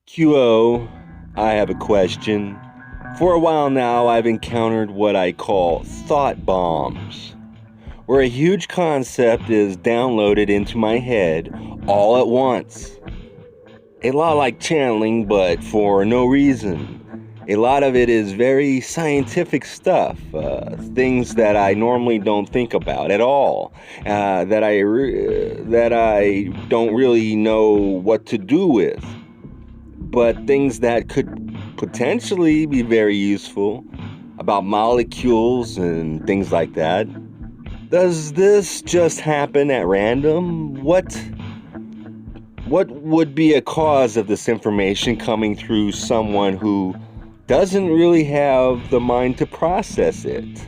QO, I have a question. For a while now, I've encountered what I call thought bombs, where a huge concept is downloaded into my head all at once. A lot like channeling, but for no reason. A lot of it is very scientific stuff, things that I normally don't think about at all, that I don't really know what to do with, but things that could potentially be very useful about molecules and things like that. Does this just happen at random? What would be a cause of this information coming through someone who doesn't really have the mind to process it?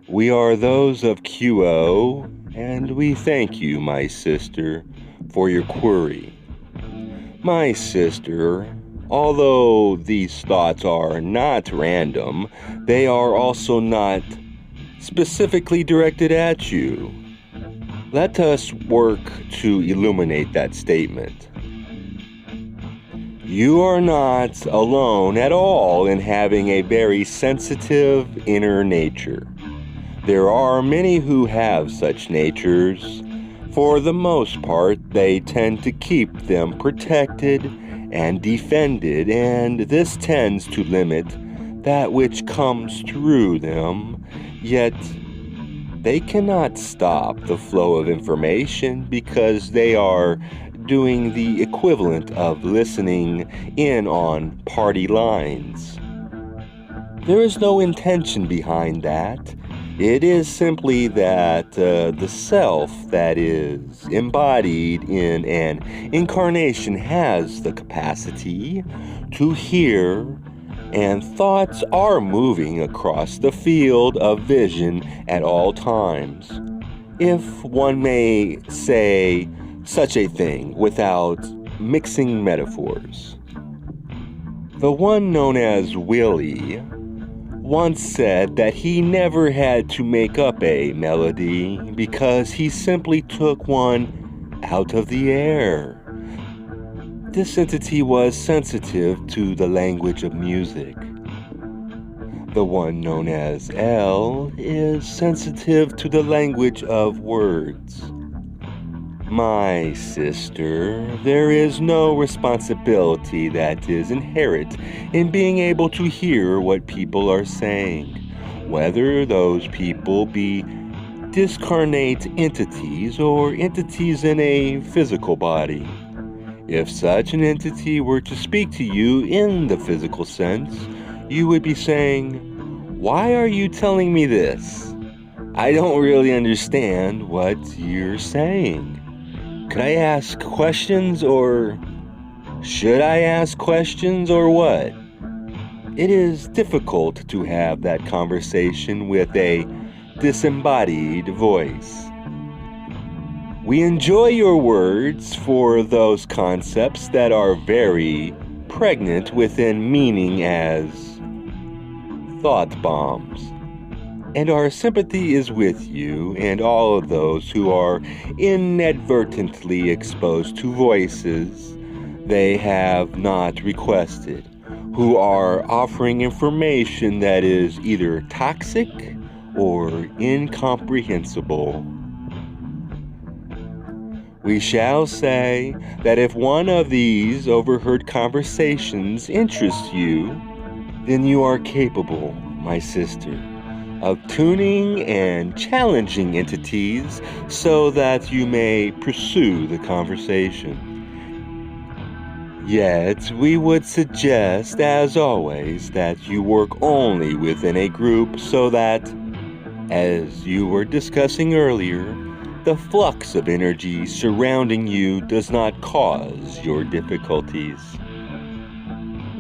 We are those of QO, and we thank you, my sister, for your query. My sister, although these thoughts are not random, they are also not specifically directed at you. Let us work to illuminate that statement. You are not alone at all in having a very sensitive inner nature. There are many who have such natures. For the most part, they tend to keep them protected and defended, and this tends to limit that which comes through them, yet they cannot stop the flow of information because they are doing the equivalent of listening in on party lines. There is no intention behind that. It is simply that the self that is embodied in an incarnation has the capacity to hear, and thoughts are moving across the field of vision at all times, if one may say such a thing without mixing metaphors. The one known as Willie once said that he never had to make up a melody because he simply took one out of the air. This entity was sensitive to the language of music. The one known as L is sensitive to the language of words. My sister, there is no responsibility that is inherent in being able to hear what people are saying, whether those people be discarnate entities or entities in a physical body. If such an entity were to speak to you in the physical sense, you would be saying, "Why are you telling me this? I don't really understand what you're saying. Could I ask questions, or should I ask questions, or what?" It is difficult to have that conversation with a disembodied voice. We enjoy your words for those concepts that are very pregnant within meaning as thought bombs. And our sympathy is with you and all of those who are inadvertently exposed to voices they have not requested, who are offering information that is either toxic or incomprehensible. We shall say that if one of these overheard conversations interests you, then you are capable, my sister, of tuning and challenging entities so that you may pursue the conversation. Yet, we would suggest, as always, that you work only within a group so that, as you were discussing earlier, the flux of energy surrounding you does not cause your difficulties.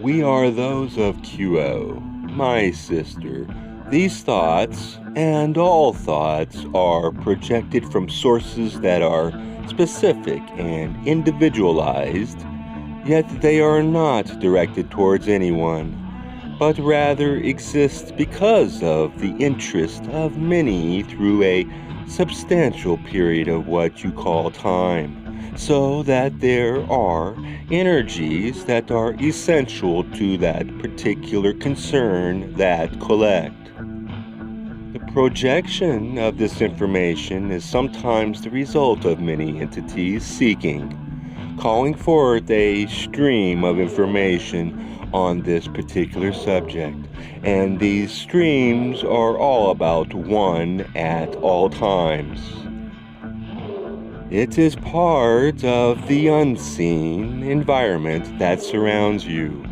We are those of QO, my sister. These thoughts, and all thoughts, are projected from sources that are specific and individualized, yet they are not directed towards anyone, but rather exist because of the interest of many through a substantial period of what you call time, so that there are energies that are essential to that particular concern that collect. The projection of this information is sometimes the result of many entities seeking, calling forth a stream of information on this particular subject. And these streams are all about one at all times. It is part of the unseen environment that surrounds you.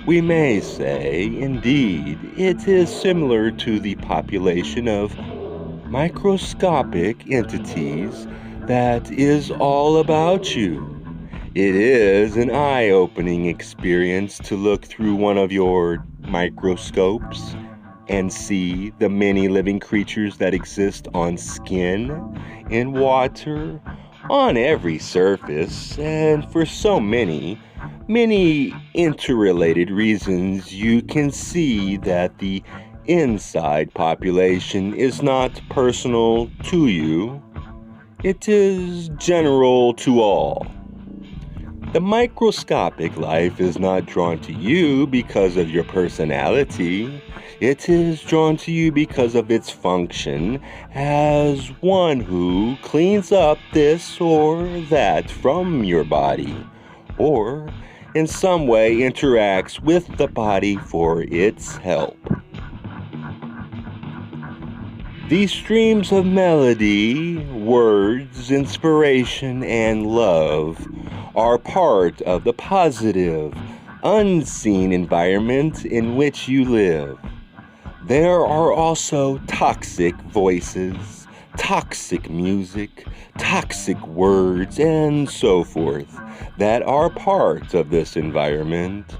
We may say, indeed, it is similar to the population of microscopic entities that is all about you. It is an eye-opening experience to look through one of your microscopes and see the many living creatures that exist on skin, in water, on every surface, and for so many interrelated reasons, you can see that the inside population is not personal to you. It is general to all. The microscopic life is not drawn to you because of your personality. It is drawn to you because of its function as one who cleans up this or that from your body, or in some way interacts with the body for its help. These streams of melody, words, inspiration, and love are part of the positive, unseen environment in which you live. There are also toxic voices, toxic music, toxic words, and so forth that are part of this environment.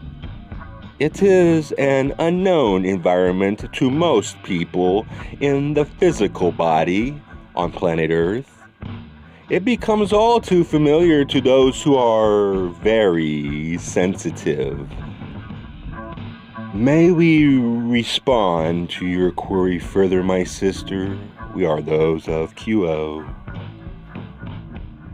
It is an unknown environment to most people in the physical body on planet Earth. It becomes all too familiar to those who are very sensitive. May we respond to your query further, my sister? We are those of QO.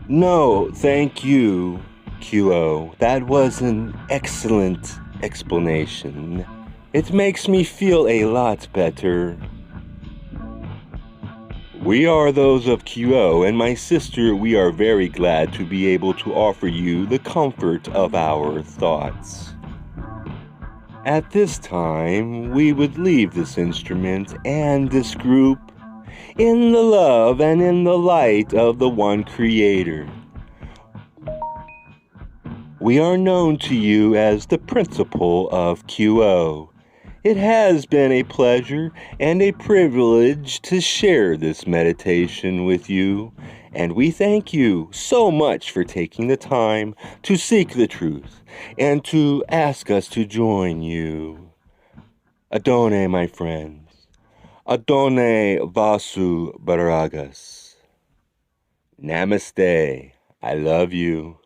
No, thank you, QO. That was an excellent explanation. It makes me feel a lot better. We are those of QO, and my sister, we are very glad to be able to offer you the comfort of our thoughts. At this time, we would leave this instrument and this group in the love and in the light of the one Creator. We are known to you as the principle of QO. It has been a pleasure and a privilege to share this meditation with you, and we thank you so much for taking the time to seek the truth and to ask us to join you. Adone, my friends. Adone Vasu Baragas. Namaste. I love you.